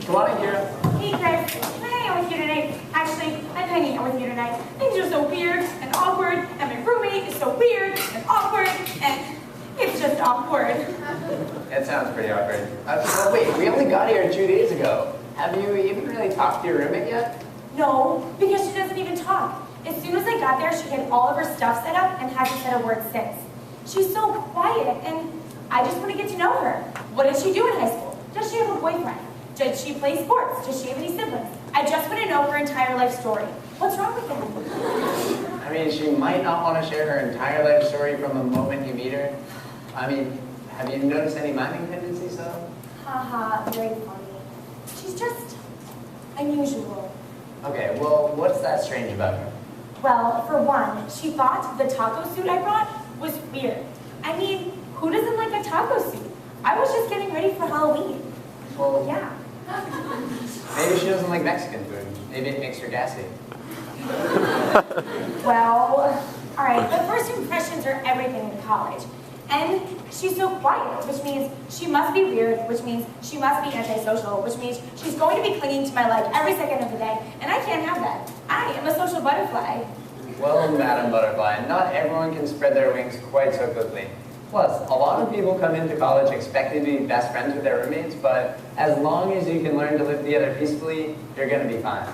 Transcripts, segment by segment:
Come on in, Kyra. Hey, Chris. Can I hang out with you tonight? Actually, I'm hanging out with you tonight. Things are so weird and awkward, and my roommate is so weird and awkward, and it's just awkward. That sounds pretty awkward. Oh, wait, we only got here 2 days ago. Have you even really talked to your roommate yet? No, because she doesn't even talk. As soon as I got there, she had all of her stuff set up and hasn't said a word since. She's so quiet, and I just want to get to know her. What did she do in high school? Does she have a boyfriend? Did she play sports? Does she have any siblings? I just want to know her entire life story. What's wrong with that? I mean, she might not want to share her entire life story from the moment you meet her. I mean, have you noticed any miming tendencies, though? Haha, very funny. She's just unusual. Okay, well, what's that strange about her? Well, for one, she thought the taco suit I brought was weird. I mean, who doesn't like a taco suit? I was just getting ready for Halloween. Well, Yeah. maybe she doesn't like Mexican food. Maybe it makes her gassy. Well, all right, but first impressions are everything in college. And she's so quiet, which means she must be weird, which means she must be antisocial, which means she's going to be clinging to my leg every second of the day, and I can't have that. I am a social butterfly. Well, Madam Butterfly, not everyone can spread their wings quite so quickly. Plus, a lot of people come into college expecting to be best friends with their roommates, but as long as you can learn to live together peacefully, you're going to be fine.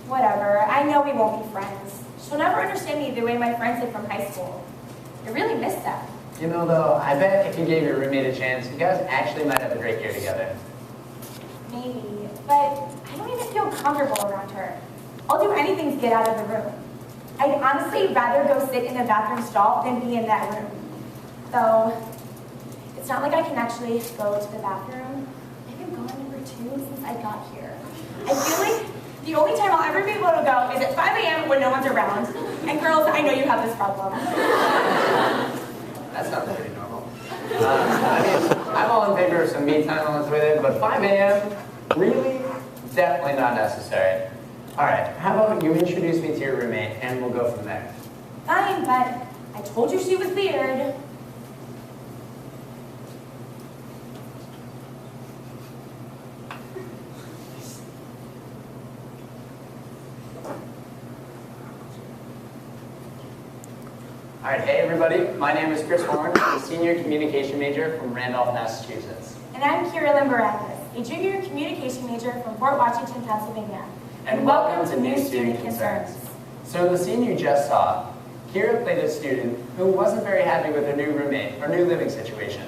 Whatever, I know we won't be friends. She'll never understand me the way my friends did from high school. I really miss that. You know, though, I bet if you gave your roommate a chance, you guys actually might have a great year together. Maybe, but I don't even feel comfortable around her. I'll do anything to get out of the room. I'd honestly rather go sit in a bathroom stall than be in that room. Though, it's not like I can actually go to the bathroom. I've been going number 2 since I got here. I feel like the only time I'll ever be able to go is at 5 a.m. when no one's around. And girls, I know you have this problem. That sounds pretty normal. I mean, I'm all in favor of some me time on the toilet, but 5 a.m., really? Definitely not necessary. All right, how about you introduce me to your roommate, and we'll go from there. Fine, but I told you she was weird. All right, hey everybody, my name is Chris Horne. I'm a senior communication major from Randolph, Massachusetts. And I'm Kyra Limberakis, a junior communication major from Fort Washington, Pennsylvania. And welcome to New Student Concerns. So in the scene you just saw, Kyra played a student who wasn't very happy with her new roommate or new living situation.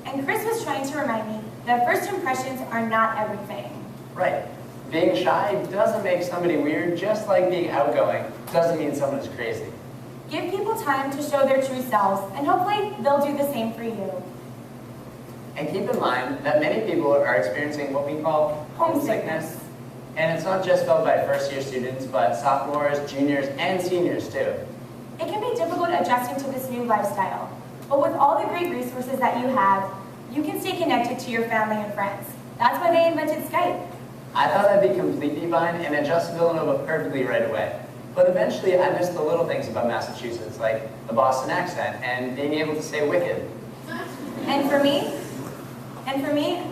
And Chris was trying to remind me that first impressions are not everything. Right. Being shy doesn't make somebody weird, just like being outgoing doesn't mean someone is crazy. Give people time to show their true selves, and hopefully they'll do the same for you. And keep in mind that many people are experiencing what we call homesickness. And it's not just felt by first-year students, but sophomores, juniors, and seniors too. It can be difficult adjusting to this new lifestyle, but with all the great resources that you have, you can stay connected to your family and friends. That's why they invented Skype. I thought I'd be completely fine and adjust to Villanova perfectly right away. But eventually I missed the little things about Massachusetts, like the Boston accent and being able to say wicked. And for me,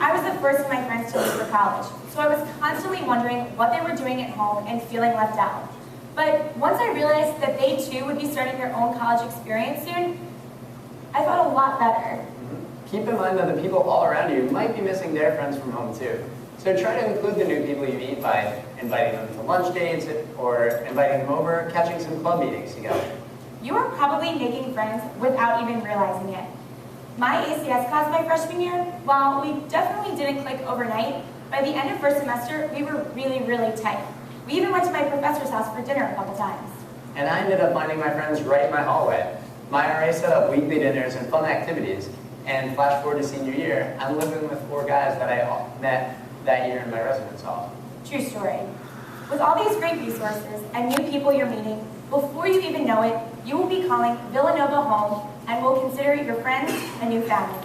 I was the first of my friends to leave for college, so I was constantly wondering what they were doing at home and feeling left out. But once I realized that they too would be starting their own college experience soon, I felt a lot better. Keep in mind that the people all around you might be missing their friends from home too. So try to include the new people you meet by inviting them to lunch dates or inviting them over, catching some club meetings together. You are probably making friends without even realizing it. My ACS class my freshman year, while we definitely didn't click overnight, by the end of first semester, we were really, really tight. We even went to my professor's house for dinner a couple times. And I ended up finding my friends right in my hallway. My RA set up weekly dinners and fun activities. And flash forward to senior year, I'm living with 4 guys that I met that year in my residence hall. True story. With all these great resources and new people you're meeting, before you even know it, you will be calling Villanova home and will consider your friends a new family.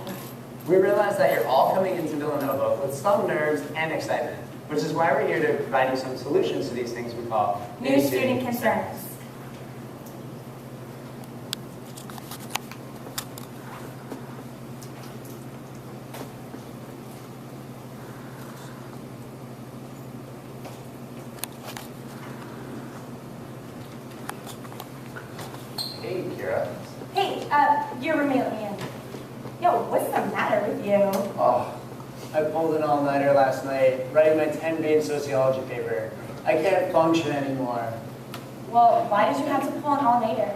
We realize that you're all coming into Villanova with some nerves and excitement, which is why we're here to provide you some solutions to these things we call New Student Concerns. Your roommate, Leanne. Yo, what's the matter with you? Oh, I pulled an all-nighter last night, writing my 10-page sociology paper. I can't function anymore. Well, why did you have to pull an all-nighter?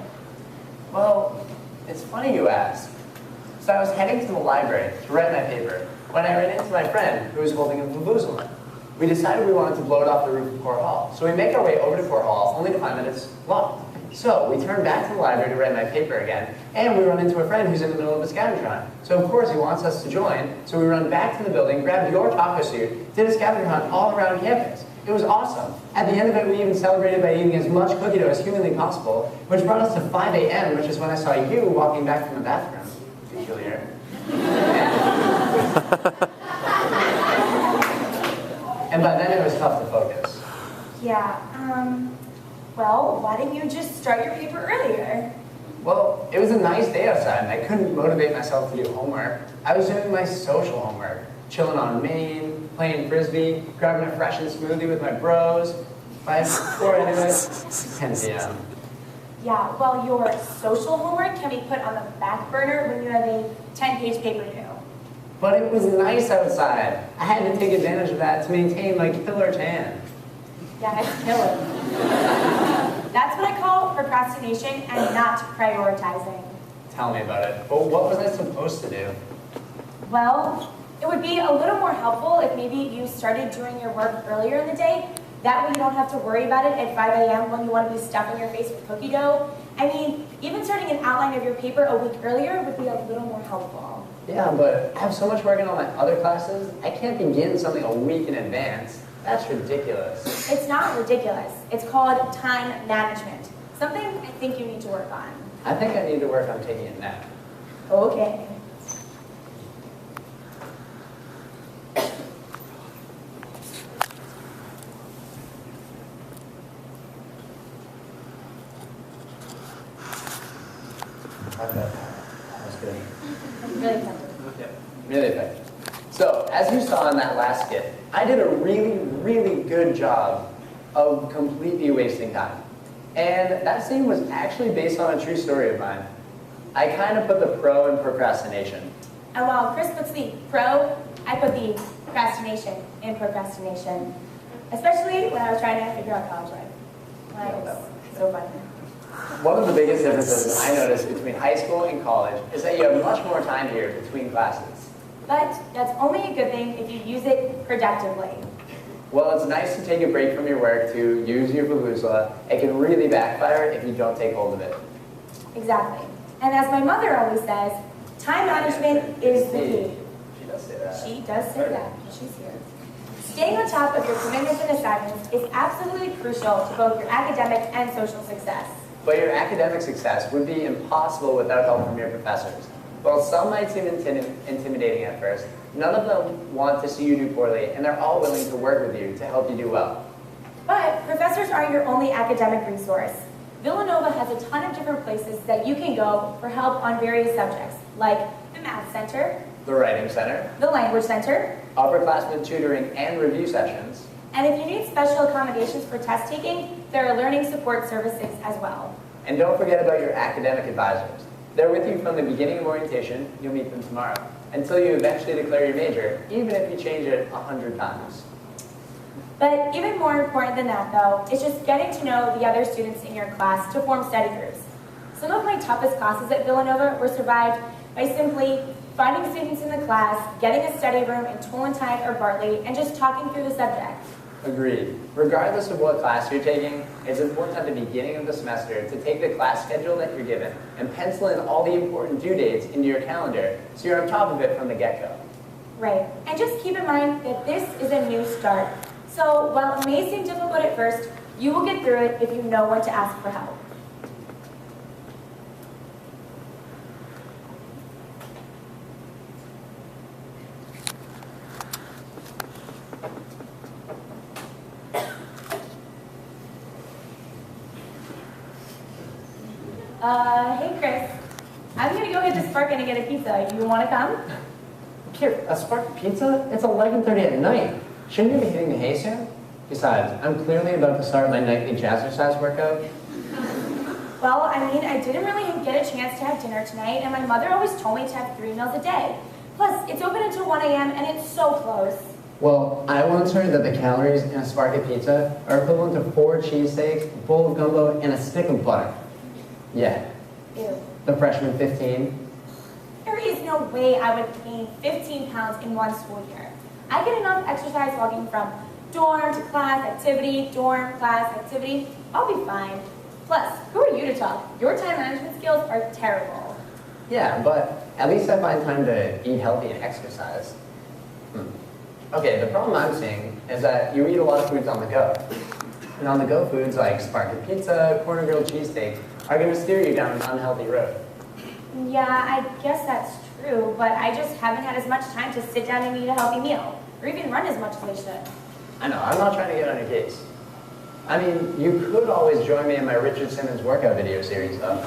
Well, it's funny you ask. So I was heading to the library to write my paper when I ran into my friend who was holding a vuvuzela. We decided we wanted to blow it off the roof of Court Hall, so we make our way over to Court Hall only to find that it's locked. So we turn back to the library to write my paper again, and we run into a friend who's in the middle of a scavenger hunt. So of course he wants us to join, so we run back to the building, grabbed your taco suit, did a scavenger hunt all around campus. It was awesome. At the end of it, we even celebrated by eating as much cookie dough as humanly possible, which brought us to 5 a.m., which is when I saw you walking back from the bathroom. Peculiar. And by then it was tough to focus. Yeah, well, why didn't you just start your paper earlier? Well, it was a nice day outside and I couldn't motivate myself to do homework. I was doing my social homework, chilling on Maine, playing frisbee, grabbing a fresh and smoothie with my bros. By 4 anyways, 10 p.m. Yeah, well, your social homework can be put on the back burner when you have a 10-page paper due. But it was nice outside. I had to take advantage of that to maintain my killer tan. Yeah, it's killer. That's what I call procrastination and not prioritizing. Tell me about it. But what was I supposed to do? Well, it would be a little more helpful if maybe you started doing your work earlier in the day. That way you don't have to worry about it at 5 a.m. when you want to be stuffing your face with cookie dough. I mean, even starting an outline of your paper a week earlier would be a little more helpful. Yeah, but I have so much work in all my other classes, I can't begin something a week in advance. That's ridiculous. It's not ridiculous. It's called time management. Something I think you need to work on. I think I need to work on taking a nap. Okay. That was good. Really tempted. Yep, really effective. So, as you saw in that last skit, I did a really, really good job of completely wasting time. And that scene was actually based on a true story of mine. I kind of put the pro in procrastination. And while Chris puts the pro, I put the procrastination in procrastination. Especially when I was trying to figure out college life. Like, so funny. One of the biggest differences I noticed between high school and college is that you have much more time here between classes. But that's only a good thing if you use it productively. Well, it's nice to take a break from your work to use your vuvuzela. It can really backfire if you don't take hold of it. Exactly. And as my mother always says, time management is the key. She does say that. She does say that. She's here. Staying on top of your commitments and assignments is absolutely crucial to both your academic and social success. But your academic success would be impossible without help from your professors. While some might seem intimidating at first, none of them want to see you do poorly, and they're all willing to work with you to help you do well. But professors aren't your only academic resource. Villanova has a ton of different places that you can go for help on various subjects, like the Math Center, The Writing Center, the Language Center, upperclassmen tutoring and review sessions, and if you need special accommodations for test taking, there are learning support services as well. and don't forget about your academic advisors. They're with you from the beginning of orientation, you'll meet them tomorrow, until you eventually declare your major, even if you change it 100 times. But even more important than that, though, is just getting to know the other students in your class to form study groups. Some of my toughest classes at Villanova were survived by simply finding students in the class, getting a study room in Tolentine or Bartley, and just talking through the subject. Agreed. Regardless of what class you're taking, it's important at the beginning of the semester to take the class schedule that you're given and pencil in all the important due dates into your calendar so you're on top of it from the get-go. Right. And just keep in mind that this is a new start. So while it may seem difficult at first, you will get through it if you know when to ask for help. Hey Chris, I'm gonna go hit the Sparkin and get a pizza. You wanna come? Here, a spark pizza? It's 11:30 at night. Shouldn't you be hitting the hay soon? Besides, I'm clearly about to start my nightly jazzercise workout. Well, I mean, I didn't really get a chance to have dinner tonight, and my mother always told me to have 3 meals a day. Plus, it's open until 1 a.m., and it's so close. Well, I once heard that the calories in a Sparky pizza are equivalent to 4 cheesesteaks, a bowl of gumbo, and a stick of butter. Yeah. Ew. The freshman 15. There is no way I would gain 15 pounds in 1 school year. I get enough exercise walking from dorm to class activity, dorm, class activity. I'll be fine. Plus, who are you to talk? Your time management skills are terrible. Yeah, but at least I find time to eat healthy and exercise. Okay, the problem I'm seeing is that you eat a lot of foods on the go. And on the go foods like Sparky pizza, corner grilled cheesesteak are going to steer you down an unhealthy road. Yeah, I guess that's true, but I just haven't had as much time to sit down and eat a healthy meal, or even run as much as I should. I know, I'm not trying to get on your case. I mean, you could always join me in my Richard Simmons workout video series, though.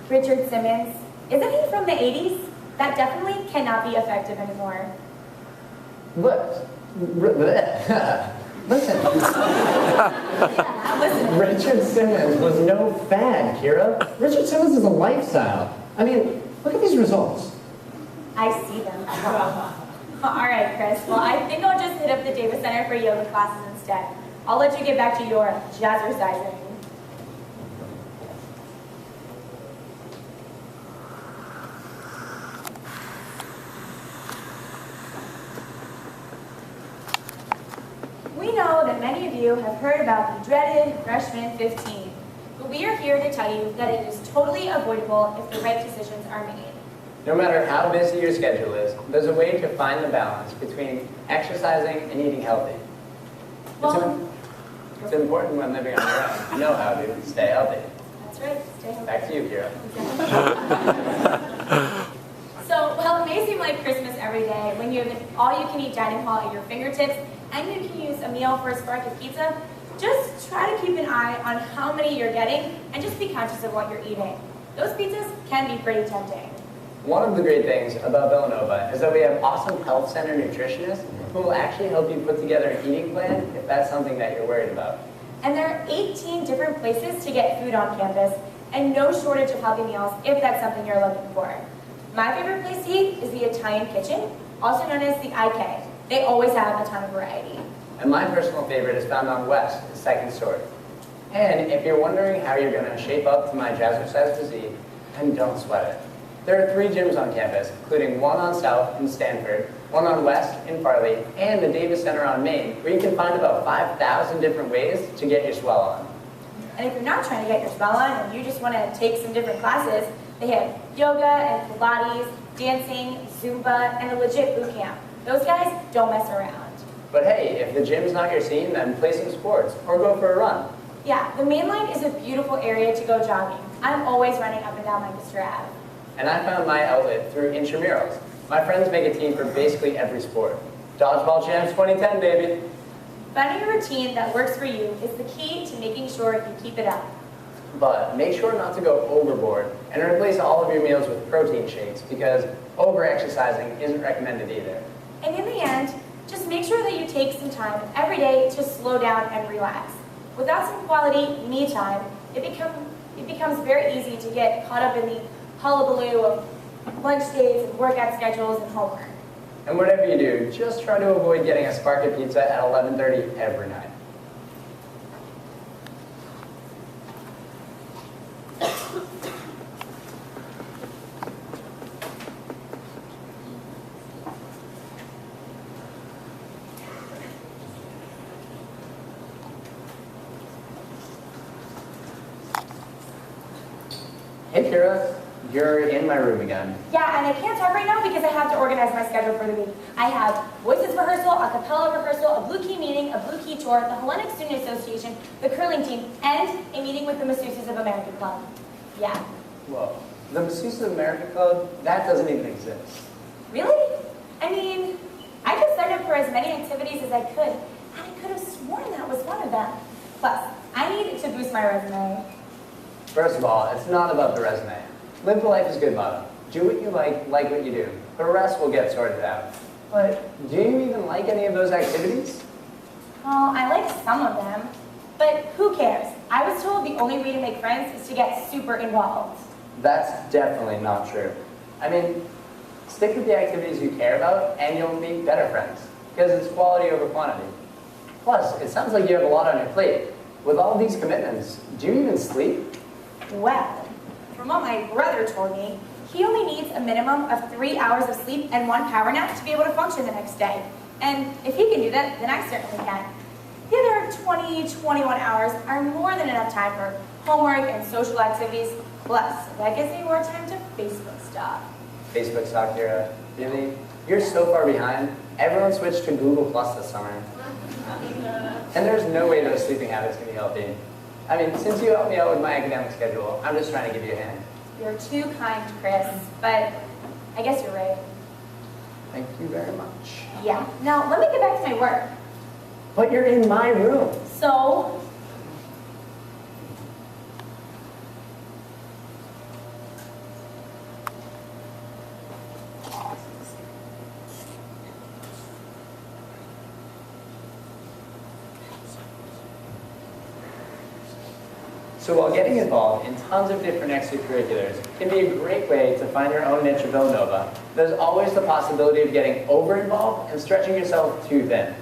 Richard Simmons? Isn't he from the 80s? That definitely cannot be effective anymore. Listen. Listen. Richard Simmons was no fad, Kyra. Richard Simmons is a lifestyle. I mean, look at these results. I see them. All right, Chris. Well, I think I'll just hit up the Davis Center for yoga classes instead. I'll let you get back to your jazzercising. We know that many of you have heard about the dreaded freshman 15, but we are here to tell you that it is totally avoidable if the right decisions are made. No matter how busy your schedule is, there's a way to find the balance between exercising and eating healthy. It's important when living on your own. You know how to stay healthy. That's right, stay healthy. Back to you, Kyra. So, well, it may seem like Christmas every day when you have an all-you-can-eat dining hall at your fingertips and you can use a meal for a Sparky pizza. Just try to keep an eye on how many you're getting and just be conscious of what you're eating. Those pizzas can be pretty tempting. One of the great things about Villanova is that we have awesome health center nutritionists who will actually help you put together an eating plan if that's something that you're worried about. And there are 18 different places to get food on campus and no shortage of healthy meals if that's something you're looking for. My favorite place to eat is the Italian Kitchen, also known as the IK. They always have a ton of variety. And my personal favorite is found on West, the second story. And if you're wondering how you're going to shape up to my jazzercise physique, then don't sweat it. There are 3 gyms on campus, including one on South in Stanford, one on West in Farley, and the Davis Center on Main, where you can find about 5,000 different ways to get your swell on. And if you're not trying to get your swell on and you just want to take some different classes, they have yoga and Pilates, dancing, Zumba, and a legit boot camp. Those guys don't mess around. But hey, if the gym's not your scene, then play some sports or go for a run. Yeah, the main line is a beautiful area to go jogging. I'm always running up and down Lancaster Ave. And I found my outlet through intramurals. My friends make a team for basically every sport. Dodgeball champs 2010, baby. Finding a routine that works for you is the key to making sure you keep it up. But make sure not to go overboard and replace all of your meals with protein shakes because over-exercising isn't recommended either. And in the end, just make sure that you take some time every day to slow down and relax. Without some quality me time, it becomes very easy to get caught up in the hullabaloo of lunch days and workout schedules and homework. And whatever you do, just try to avoid getting a Sparky pizza at 11:30 every night. Hey Kyra, you're in my room again. Yeah, and I can't talk right now because I have to organize my schedule for the week. I have voices rehearsal, a cappella rehearsal, a Blue Key meeting, a Blue Key tour, the Hellenic Student Association, the curling team, and a meeting with the Masseuses of America Club. Yeah. Whoa, the Masseuses of America Club? That doesn't even exist. Really? I mean, I just signed up for as many activities as I could, and I could have sworn that was one of them. Plus, I need to boost my resume. First of all, it's not about the resume. Live the life is good motto. Do what you like what you do. The rest will get sorted out. But do you even like any of those activities? Well, I like some of them, but who cares? I was told the only way to make friends is to get super involved. That's definitely not true. I mean, stick with the activities you care about and you'll meet better friends, because it's quality over quantity. Plus, it sounds like you have a lot on your plate. With all these commitments, do you even sleep? Well, from what my brother told me, he only needs a minimum of 3 hours of sleep and 1 power nap to be able to function the next day. And if he can do that, then I certainly can. The other 20, 21 hours are more than enough time for homework and social activities, plus that gives me more time to Facebook stalk. Facebook stalk, Kyra. Really? You're so far behind. Everyone switched to Google Plus this summer. And there's no way those sleeping habits can be healthy. I mean, since you helped me out with my academic schedule, I'm just trying to give you a hand. You're too kind, Chris, but I guess you're right. Thank you very much. Yeah, now let me get back to my work. But you're in my room. So, So while getting involved in tons of different extracurriculars can be a great way to find your own niche at Villanova, there's always the possibility of getting over-involved and stretching yourself too thin.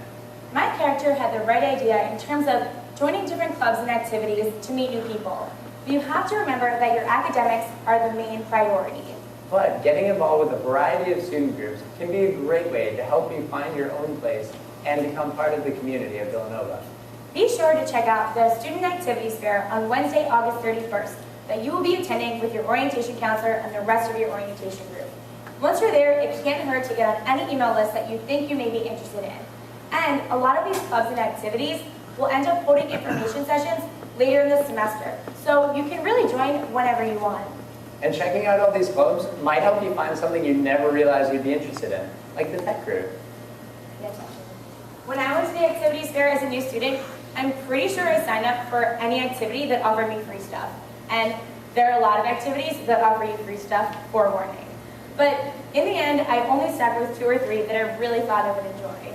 my character had the right idea in terms of joining different clubs and activities to meet new people. But you have to remember that your academics are the main priority. But getting involved with a variety of student groups can be a great way to help you find your own place and become part of the community of Villanova. Be sure to check out the Student Activities Fair on Wednesday, August 31st, that you will be attending with your orientation counselor and the rest of your orientation group. Once you're there, it can't hurt to get on any email list that you think you may be interested in. And a lot of these clubs and activities will end up holding information sessions later in the semester, so you can really join whenever you want. And checking out all these clubs might help you find something you never realized you'd be interested in, like the tech group. When I went to the activities fair as a new student, I'm pretty sure I signed up for any activity that offered me free stuff. And there are a lot of activities that offer you free stuff, forewarning. But in the end, I only stuck with 2 or 3 that I really thought I would enjoy.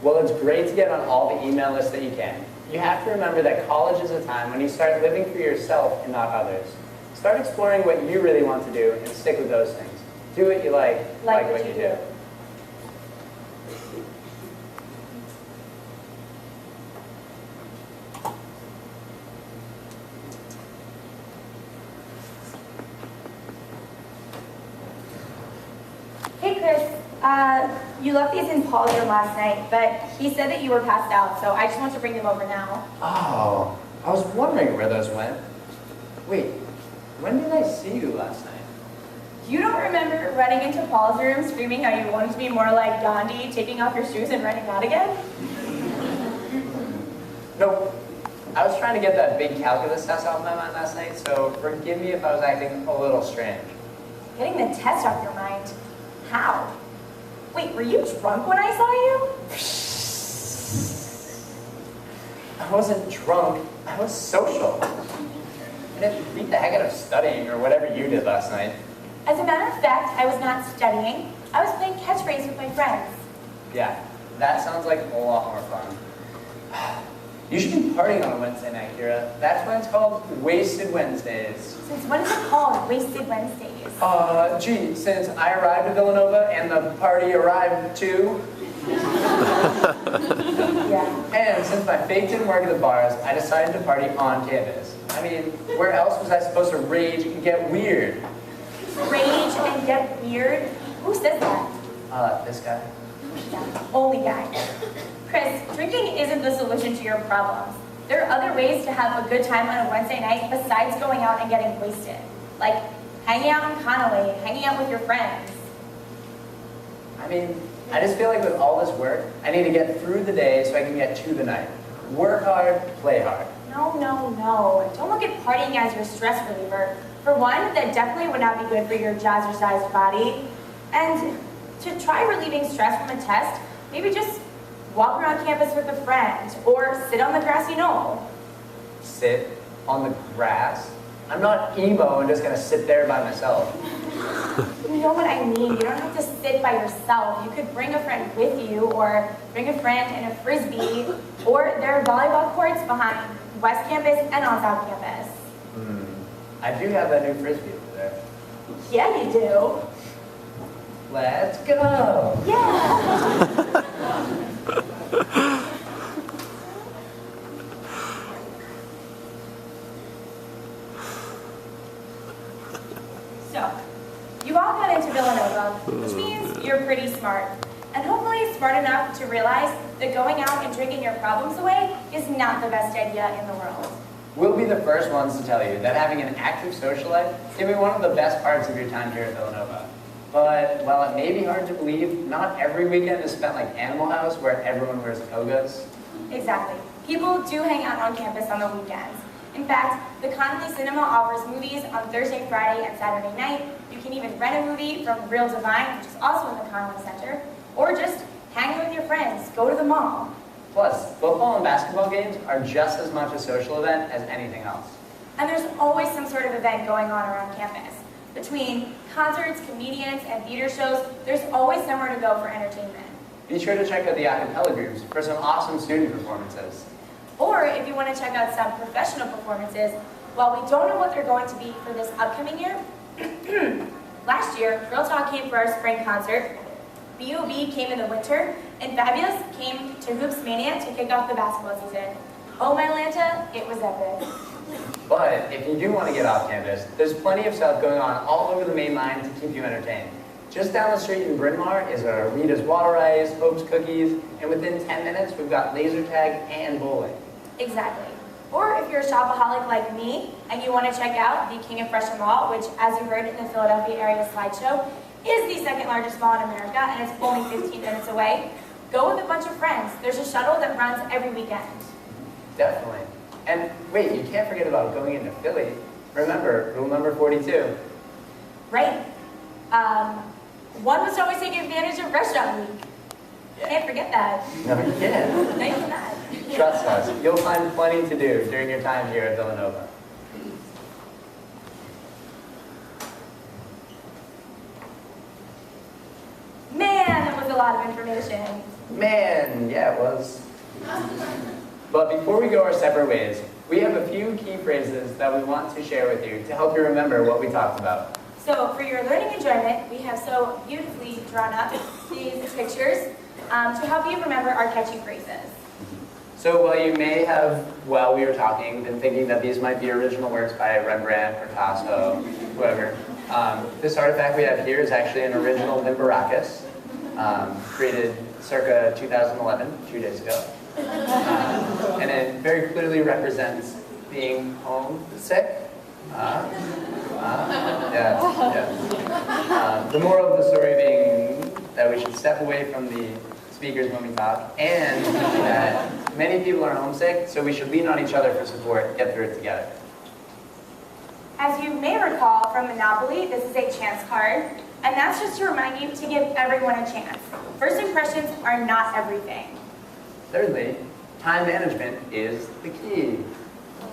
Well, it's great to get on all the email lists that you can. You have to remember that college is a time when you start living for yourself and not others. Start exploring what you really want to do and stick with those things. Do what you like what you do. Hey Chris, you left these in Paul's room last night, but he said that you were passed out, so I just want to bring them over now. Oh, I was wondering where those went. Wait, when did I see you last night? You don't remember running into Paul's room screaming how you wanted to be more like Gandhi, taking off your shoes and running out again? Nope. I was trying to get that big calculus test off my mind last night, so forgive me if I was acting a little strange. Getting the test off your mind? How? Wait, were you drunk when I saw you? I wasn't drunk, I was social. I didn't beat the heck out of studying or whatever you did last night. As a matter of fact, I was not studying. I was playing catchphrase with my friends. Yeah, that sounds like a lot more fun. You should be partying on a Wednesday night, Kyra. That's why it's called Wasted Wednesdays. Since when is it called Wasted Wednesdays? Gee, since I arrived at Villanova and the party arrived too. Yeah. And since my fake didn't work at the bars, I decided to party on campus. I mean, where else was I supposed to rage and get weird? Rage and get weird? Who says that? This guy. Yeah, only guy. Chris, drinking isn't the solution to your problems. There are other ways to have a good time on a Wednesday night besides going out and getting wasted. Like hanging out in Connolly, hanging out with your friends. I mean, I just feel like with all this work, I need to get through the day so I can get to the night. Work hard, play hard. No, no, no. Don't look at partying as your stress reliever. For one, that definitely would not be good for your jazzercised body. And to try relieving stress from a test, maybe just walk around campus with a friend, or sit on the grassy knoll. Sit on the grass? I'm not emo and just gonna sit there by myself. You know what I mean. You don't have to sit by yourself. You could bring a friend with you, or bring a friend and a frisbee, or there are volleyball courts behind West Campus and on South Campus. I do have that new frisbee over there. Yeah, you do. Let's go! Yeah! So, you all got into Villanova, which means you're pretty smart. And hopefully smart enough to realize that going out and drinking your problems away is not the best idea in the world. We'll be the first ones to tell you that having an active social life can be one of the best parts of your time here at Villanova. But while it may be hard to believe, not every weekend is spent like Animal House where everyone wears togas. Exactly. People do hang out on campus on the weekends. In fact, the Connolly Cinema offers movies on Thursday, Friday, and Saturday night. You can even rent a movie from Real Divine, which is also in the Connolly Center, or just hang out with your friends, go to the mall. Plus, football and basketball games are just as much a social event as anything else. And there's always some sort of event going on around campus. Between concerts, comedians, and theater shows, there's always somewhere to go for entertainment. Be sure to check out the a cappella groups for some awesome student performances. Or if you want to check out some professional performances, while we don't know what they're going to be for this upcoming year, last year, Real Talk came for our spring concert, B.O.B. came in the winter, and Fabulous came to Hoops Mania to kick off the basketball season. Oh my Atlanta, it was epic. But if you do want to get off campus, there's plenty of stuff going on all over the main line to keep you entertained. Just down the street in Bryn Mawr is Rita's Water Ice, Hope's Cookies, and within 10 minutes we've got laser tag and bowling. Exactly. Or if you're a shopaholic like me, and you want to check out the King of Fresh Mall, which, as you heard in the Philadelphia area slideshow, is the second largest mall in America, and it's only 15 minutes away, go with a bunch of friends. There's a shuttle that runs every weekend. Definitely. And wait, you can't forget about going into Philly. Remember, rule number 42. Right. One must always take advantage of restaurant week. Can't forget that. No, you can't. No, you cannot. Trust us, you'll find plenty to do during your time here at Villanova. Man, that was a lot of information. Man, yeah, it was. But before we go our separate ways, we have a few key phrases that we want to share with you to help you remember what we talked about. So for your learning enjoyment, we have so beautifully drawn up these pictures to help you remember our catchy phrases. So while you may have, while we were talking, been thinking that these might be original works by Rembrandt, Picasso, whoever, this artifact we have here is actually an original Limberakis, created circa 2011, 2 days ago. And it very clearly represents being homesick. The moral of the story being that we should step away from the speakers when we talk, and that many people are homesick, so we should lean on each other for support and get through it together. As you may recall from Monopoly, this is a chance card, and that's just to remind you to give everyone a chance. First impressions are not everything. Thirdly, time management is the key.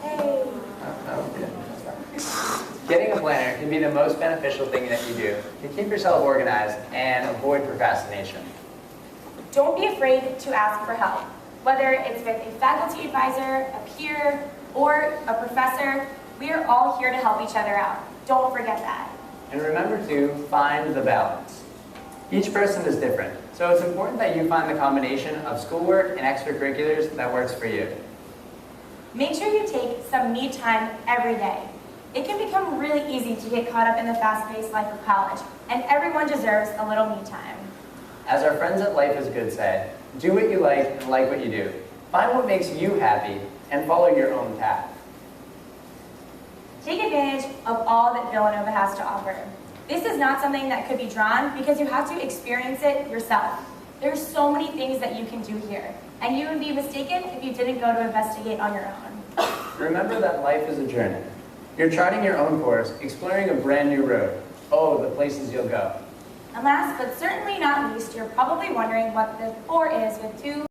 Hey. Getting a planner can be the most beneficial thing that you do to keep yourself organized and avoid procrastination. Don't be afraid to ask for help. Whether it's with a faculty advisor, a peer, or a professor, we are all here to help each other out. Don't forget that. And remember to find the balance. Each person is different, so it's important that you find the combination of schoolwork and extracurriculars that works for you. Make sure you take some me time every day. It can become really easy to get caught up in the fast-paced life of college, and everyone deserves a little me time. As our friends at Life is Good say, do what you like and like what you do. Find what makes you happy and follow your own path. Take advantage of all that Villanova has to offer. This is not something that could be drawn because you have to experience it yourself. There's so many things that you can do here, and you would be mistaken if you didn't go to investigate on your own. Remember that life is a journey. You're charting your own course, exploring a brand new road. Oh, the places you'll go. And last but certainly not least, you're probably wondering what the 4 is with 2